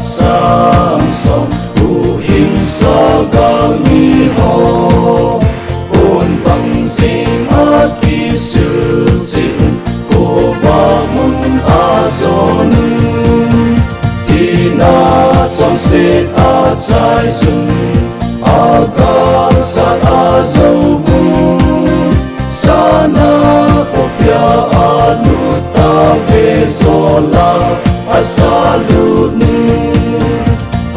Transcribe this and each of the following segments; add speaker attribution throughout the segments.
Speaker 1: sang song u hình sa ga ni ho on bang sing a ki su zin ko va mun a zon ti na chong se a chai zun a ga sa a zo vu sa na ko pya a lu ta ve zo la a sa lu nu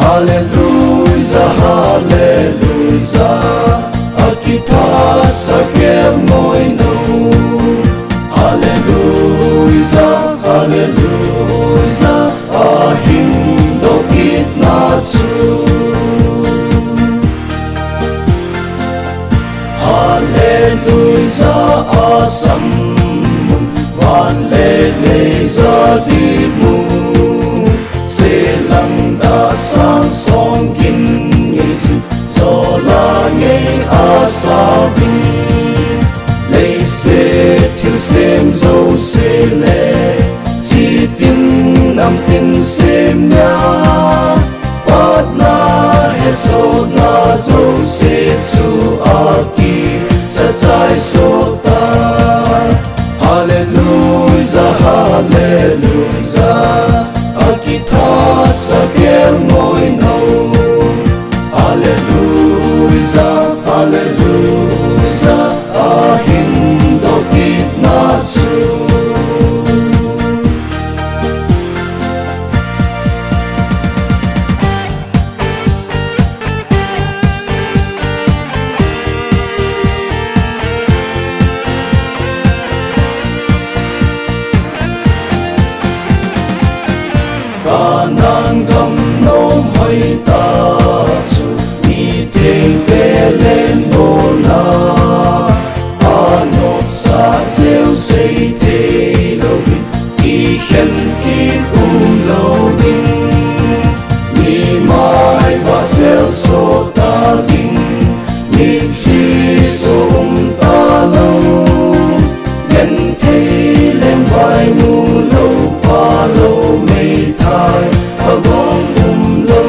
Speaker 1: hallelujah hallelujah akita sa ke moi no hallelujah hallelujah a hin do kit na chu hallelujah a sam van le le za di mu se lang da sang song kin ngi so la nge a sa vi le se til sem zo se le chi tin nam tin sem nya pat na he so na zo se chu a ki sa chai so ta hallelujah hallelujah akita sa kel moi no hallelujah hallelujah a hin do kit na chu nan gam nom hai ta chu ni theng pe len no na anop sa zeu sei te lo ki khen ki lo ding ni mai va sel so ta ding ni khi so ta lo gen te lem vai mu lo pa lo me thai lo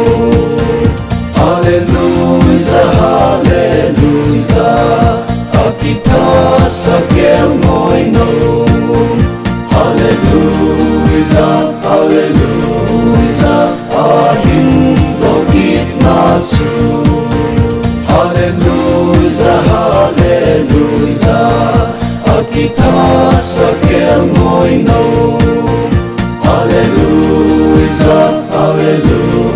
Speaker 1: hallelujah hallelujah akita sa kel moi no hallelujah hallelujah a hin do kit na chu hallelujah hallelujah akita sa kel moi no hallelujah hallelujah